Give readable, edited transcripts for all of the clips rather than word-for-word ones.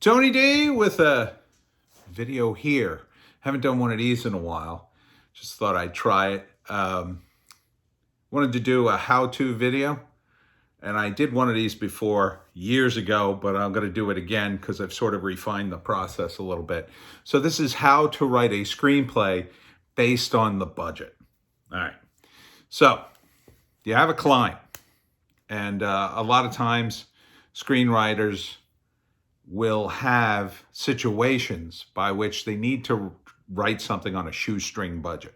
Tony D with a video here. Haven't done one of these in a while. Just thought I'd try it. Wanted to do a how-to video, and I did one of these before years ago, but I'm going to do it again because I've sort of refined the process a little bit. So this is how to write a screenplay based on the budget. All right. So you have a client, and a lot of times screenwriters will have situations by which they need to write something on a shoestring budget.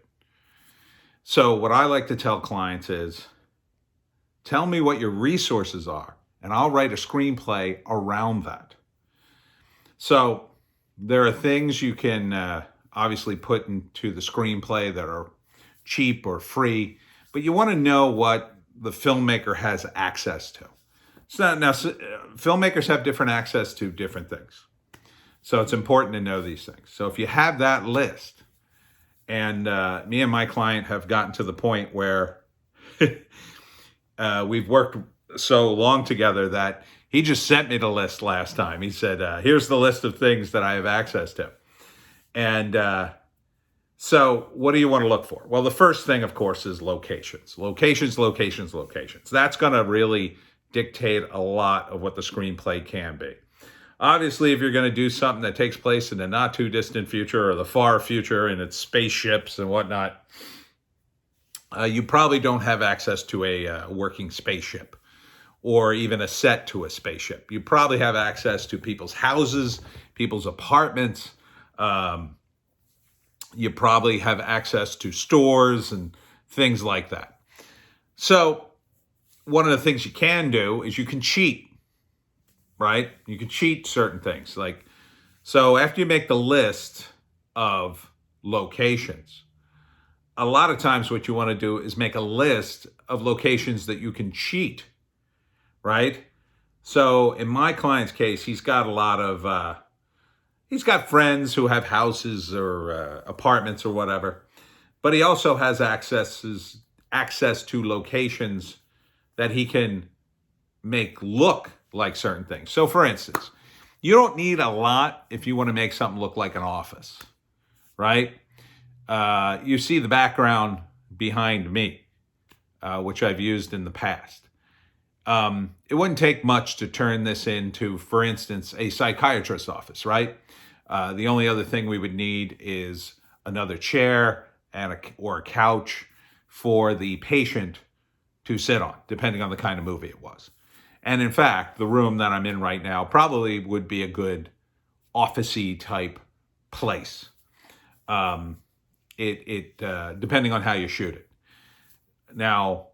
So what I like to tell clients is, tell me what your resources are, and I'll write a screenplay around that. So there are things you can obviously put into the screenplay that are cheap or free, but you want to know what the filmmaker has access to. So now, filmmakers have different access to different things. So it's important to know these things. So if you have that list, and me and my client have gotten to the point where we've worked so long together that he just sent me the list last time. He said, here's the list of things that I have access to. And so what do you want to look for? Well, the first thing, of course, is locations. Locations. That's going to really dictate a lot of what the screenplay can be. Obviously, if you're going to do something that takes place in the not too distant future or the far future and it's spaceships and whatnot, you probably don't have access to a working spaceship or even a set to a spaceship. You probably have access to people's houses, people's apartments. You probably have access to stores and things like that. So one of the things you can do is you can cheat, right? You can cheat certain things. So after you make the list of locations, a lot of times what you want to do is make a list of locations that you can cheat, right? So in my client's case, he's got a lot of, he's got friends who have houses or apartments or whatever, but he also has access to locations that he can make look like certain things. So for instance, you don't need a lot if you want to make something look like an office, right? You see the background behind me, which I've used in the past. It wouldn't take much to turn this into, for instance, a psychiatrist's office, right? The only other thing we would need is another chair or a couch for the patient to sit on, depending on the kind of movie it was. And in fact, the room that I'm in right now probably would be a good office-y type place. Depending on how you shoot it. Now,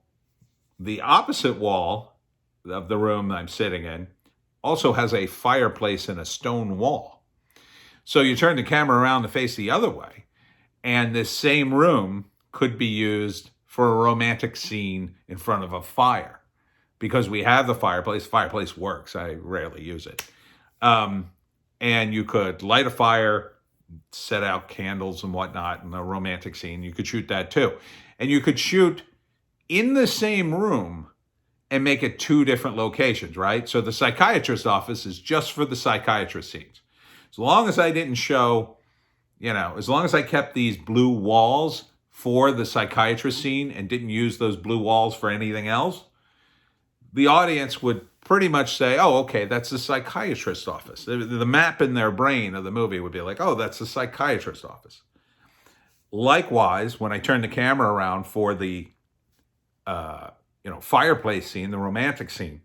the opposite wall of the room I'm sitting in also has a fireplace and a stone wall. So you turn the camera around to face the other way, and this same room could be used for a romantic scene in front of a fire. Because we have the fireplace works. I rarely use it. And you could light a fire, set out candles and whatnot in a romantic scene. You could shoot that too. And you could shoot in the same room and make it two different locations, right? So the psychiatrist's office is just for the psychiatrist scenes. As long as I didn't show, as long as I kept these blue walls for the psychiatrist scene and didn't use those blue walls for anything else, the audience would pretty much say, oh, okay, that's the psychiatrist's office. The map in their brain of the movie would be like, oh, that's the psychiatrist's office. Likewise, when I turn the camera around for the fireplace scene, the romantic scene,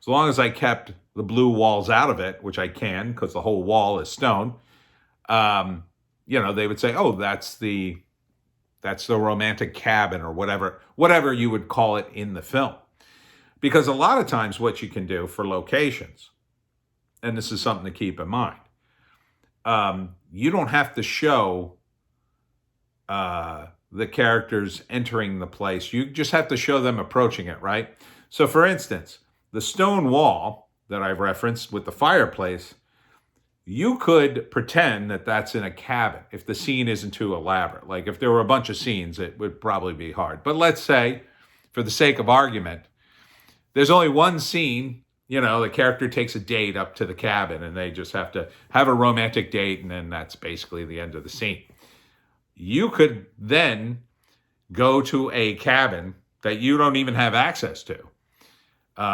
as long as I kept the blue walls out of it, which I can because the whole wall is stone, they would say, oh, that's the romantic cabin or whatever you would call it in the film. Because a lot of times what you can do for locations, and this is something to keep in mind, you don't have to show the characters entering the place. You just have to show them approaching it, right? So for instance, the stone wall that I've referenced with the fireplace, you could pretend that that's in a cabin if the scene isn't too elaborate. Like if there were a bunch of scenes, it would probably be hard. But let's say, for the sake of argument, there's only one scene the character takes a date up to the cabin and they just have to have a romantic date, and then that's basically the end of the scene. You could then go to a cabin that you don't even have access to.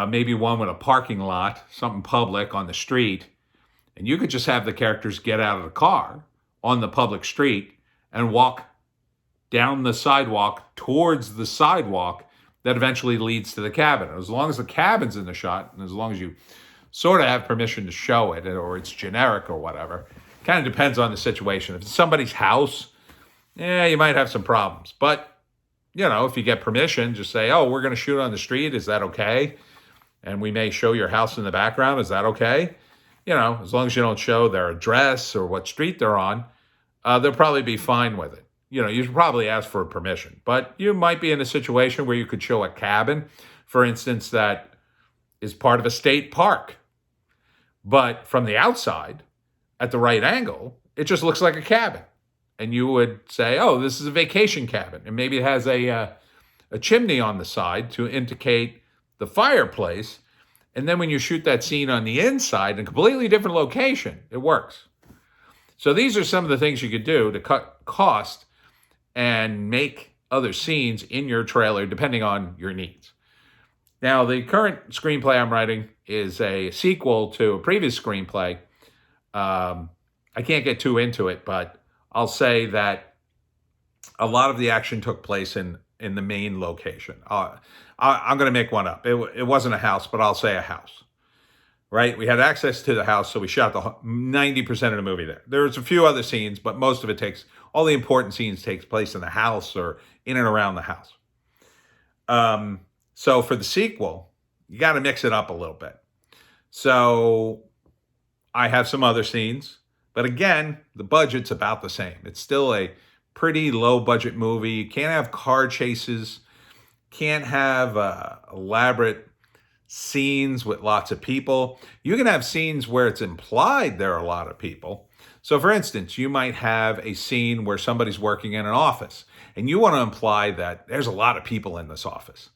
Maybe one with a parking lot, something public on the street, and you could just have the characters get out of the car on the public street and walk down the sidewalk towards the sidewalk that eventually leads to the cabin. As long as the cabin's in the shot, and as long as you sort of have permission to show it, or it's generic or whatever, kind of depends on the situation. If it's somebody's house, you might have some problems. But, if you get permission, just say, oh, we're going to shoot on the street. Is that okay? And we may show your house in the background. Is that okay? As long as you don't show their address or what street they're on, they'll probably be fine with it. You should probably ask for permission. But you might be in a situation where you could show a cabin, for instance, that is part of a state park. But from the outside, at the right angle, it just looks like a cabin. And you would say, oh, this is a vacation cabin. And maybe it has a chimney on the side to indicate the fireplace. And then when you shoot that scene on the inside in a completely different location, it works. So these are some of the things you could do to cut cost and make other scenes in your trailer depending on your needs. Now, the current screenplay I'm writing is a sequel to a previous screenplay. I can't get too into it, but I'll say that a lot of the action took place in the main location. I'm going to make one up. It wasn't a house, but I'll say a house. Right? We had access to the house, so we shot the 90% of the movie there. There's a few other scenes, but most of it all the important scenes takes place in the house or in and around the house. So for the sequel, you got to mix it up a little bit. So I have some other scenes, but again, the budget's about the same. It's still a pretty low budget movie. You can't have car chases, can't have elaborate scenes with lots of people. You can have scenes where it's implied there are a lot of people. So for instance, you might have a scene where somebody's working in an office and you want to imply that there's a lot of people in this office,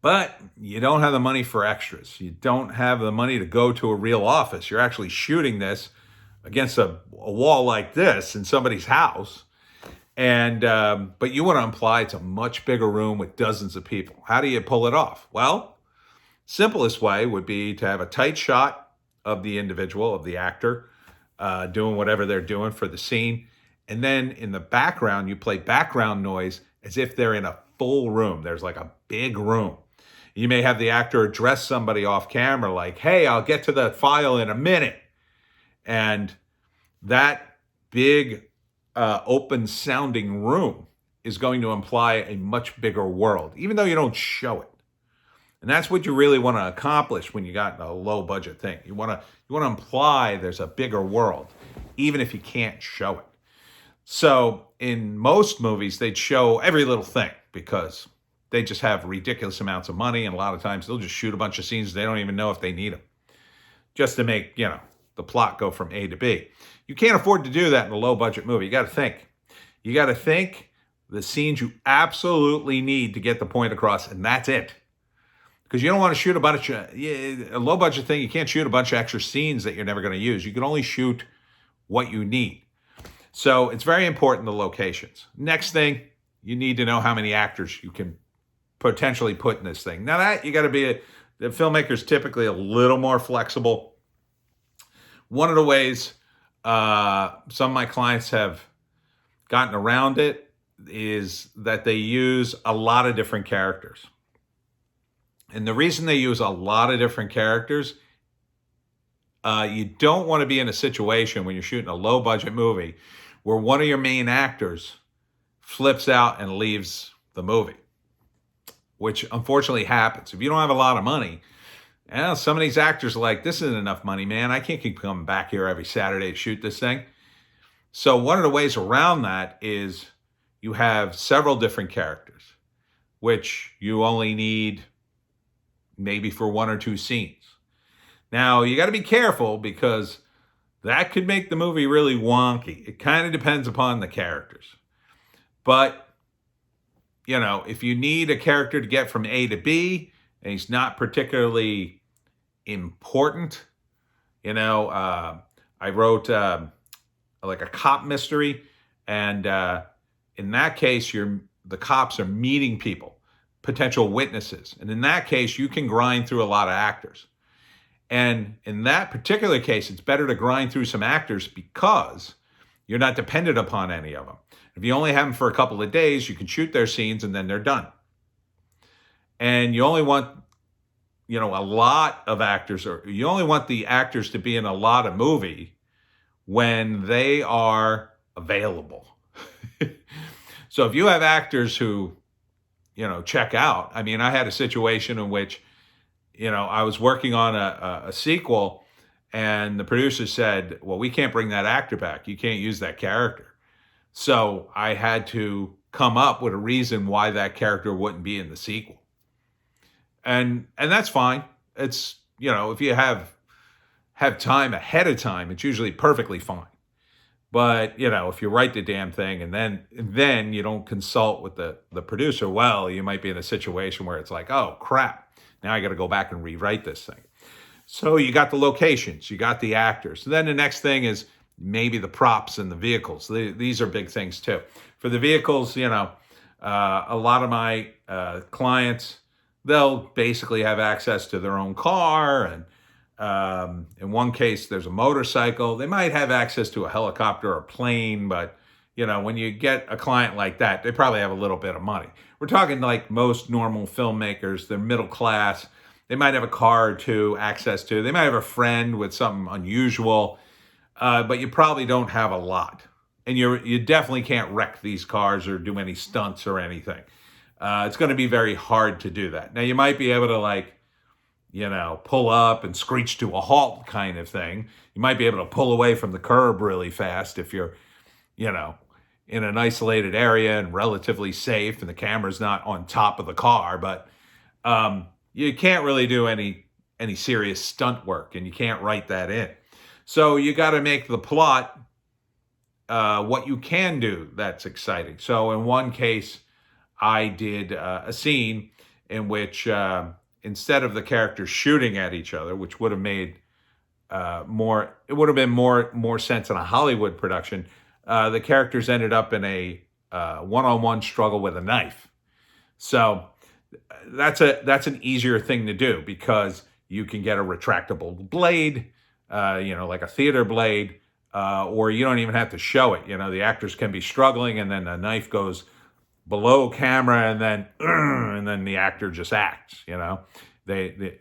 but you don't have the money for extras. You don't have the money to go to a real office. You're actually shooting this against a wall like this in somebody's house. And but you want to imply it's a much bigger room with dozens of people. How do you pull it off? Well, simplest way would be to have a tight shot of the individual, of the actor, doing whatever they're doing for the scene. And then in the background, you play background noise as if they're in a full room. There's like a big room. You may have the actor address somebody off camera like, hey, I'll get to the file in a minute. And that big open sounding room is going to imply a much bigger world, even though you don't show it. And that's what you really want to accomplish when you got a low budget thing. You want to imply there's a bigger world, even if you can't show it. So in most movies, they'd show every little thing because they just have ridiculous amounts of money. And a lot of times they'll just shoot a bunch of scenes they don't even know if they need them, just to make, the plot go from A to B. You can't afford to do that in a low budget movie. You got to think. You got to think the scenes you absolutely need to get the point across, and that's it. Because you don't want to shoot a low budget thing. You can't shoot a bunch of extra scenes that you're never going to use. You can only shoot what you need. So it's very important, the locations. Next thing, you need to know how many actors you can potentially put in this thing. Now that you got to be, the filmmaker's typically a little more flexible. One of the ways some of my clients have gotten around it is that they use a lot of different characters. And the reason they use a lot of different characters, you don't want to be in a situation when you're shooting a low budget movie where one of your main actors flips out and leaves the movie, which unfortunately happens. If you don't have a lot of money, some of these actors are like, this isn't enough money, man. I can't keep coming back here every Saturday to shoot this thing. So one of the ways around that is you have several different characters, which you only need maybe for one or two scenes. Now, you got to be careful because that could make the movie really wonky. It kind of depends upon the characters. But, if you need a character to get from A to B, and he's not particularly important. I wrote like a cop mystery, and in that case, the cops are meeting people, potential witnesses, and in that case, you can grind through a lot of actors. And in that particular case, it's better to grind through some actors because you're not dependent upon any of them. If you only have them for a couple of days, you can shoot their scenes and then they're done. And you only want, a lot of actors, or you only want the actors to be in a lot of movie when they are available. So if you have actors who, check out, I mean, I had a situation in which, I was working on a sequel, and the producer said, well, we can't bring that actor back. You can't use that character. So I had to come up with a reason why that character wouldn't be in the sequel. And that's fine. It's, if you have time ahead of time, it's usually perfectly fine. But, if you write the damn thing and then you don't consult with the producer, well, you might be in a situation where it's like, oh, crap. Now I got to go back and rewrite this thing. So you got the locations, you got the actors. And then the next thing is maybe the props and the vehicles. These are big things too. For the vehicles, a lot of my clients, they'll basically have access to their own car. And in one case, there's a motorcycle. They might have access to a helicopter or a plane, but when you get a client like that, they probably have a little bit of money. We're talking like most normal filmmakers, they're middle class. They might have a car or two access to. They might have a friend with something unusual, but you probably don't have a lot. And you definitely can't wreck these cars or do any stunts or anything. It's going to be very hard to do that. Now, you might be able to pull up and screech to a halt kind of thing. You might be able to pull away from the curb really fast if you're, in an isolated area and relatively safe and the camera's not on top of the car. But you can't really do any serious stunt work, and you can't write that in. So you got to make the plot what you can do that's exciting. So in one case, I did a scene in which instead of the characters shooting at each other, which would have made it would have been more sense in a Hollywood production, the characters ended up in a one-on-one struggle with a knife. So that's an easier thing to do because you can get a retractable blade, like a theater blade, or you don't even have to show it. The actors can be struggling, and then the knife goes below camera, and then the actor just acts. The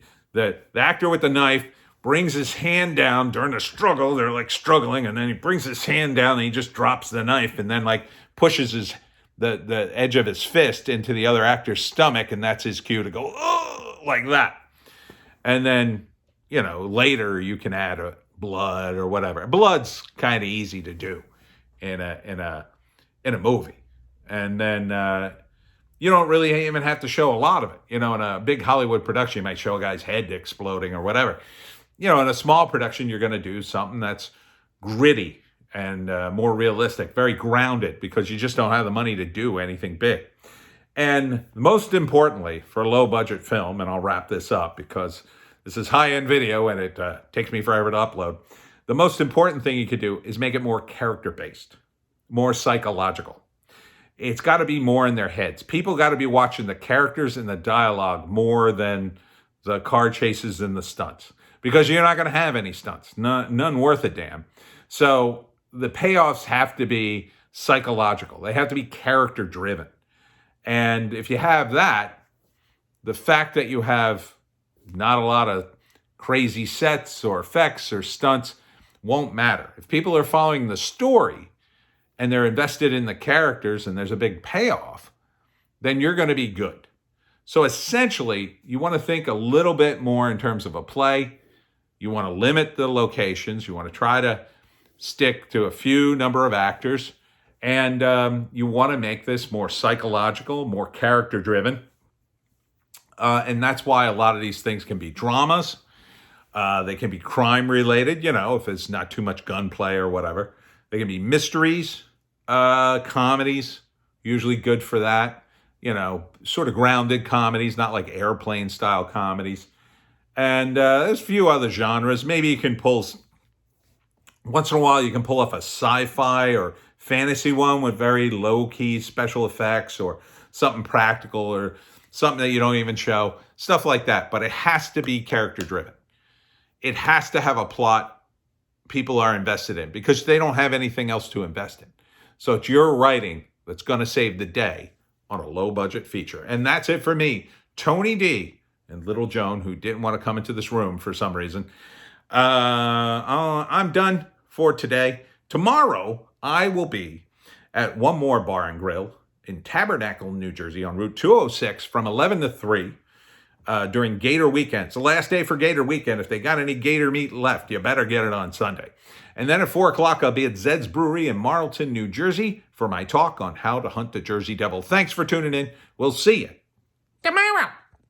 actor with the knife brings his hand down during the struggle. They're like struggling, and then he brings his hand down and he just drops the knife and then like pushes the edge of his fist into the other actor's stomach, and that's his cue to go, oh, like that. And then, later you can add a blood or whatever. Blood's kind of easy to do in a movie. And then you don't really even have to show a lot of it. In a big Hollywood production, you might show a guy's head exploding or whatever. In a small production, you're going to do something that's gritty and more realistic, very grounded, because you just don't have the money to do anything big. And most importantly, for a low-budget film, and I'll wrap this up because this is high-end video and it takes me forever to upload, the most important thing you could do is make it more character-based, more psychological. It's got to be more in their heads. People got to be watching the characters and the dialogue more than the car chases and the stunts, because you're not going to have any stunts, none worth a damn. So the payoffs have to be psychological. They have to be character driven. And if you have that, the fact that you have not a lot of crazy sets or effects or stunts won't matter. If people are following the story and they're invested in the characters and there's a big payoff, then you're going to be good. So essentially, you want to think a little bit more in terms of a play. You want to limit the locations. You want to try to stick to a few number of actors. And you want to make this more psychological, more character-driven. And that's why a lot of these things can be dramas. They can be crime-related, if it's not too much gunplay or whatever. They can be mysteries, comedies, usually good for that. Sort of grounded comedies, not like airplane-style comedies. And there's a few other genres. Maybe you can once in a while, you can pull off a sci-fi or fantasy one with very low-key special effects or something practical or something that you don't even show, stuff like that. But it has to be character-driven. It has to have a plot people are invested in because they don't have anything else to invest in. So it's your writing that's going to save the day on a low-budget feature. And that's it for me, Tony D, and Little Joan, who didn't want to come into this room for some reason. I'm done for today. Tomorrow, I will be at one more bar and grill in Tabernacle, New Jersey on Route 206 from 11 to 3 during Gator Weekend. It's the last day for Gator Weekend. If they got any gator meat left, you better get it on Sunday. And then at 4 o'clock, I'll be at Zed's Brewery in Marlton, New Jersey for my talk on how to hunt the Jersey Devil. Thanks for tuning in. We'll see you tomorrow.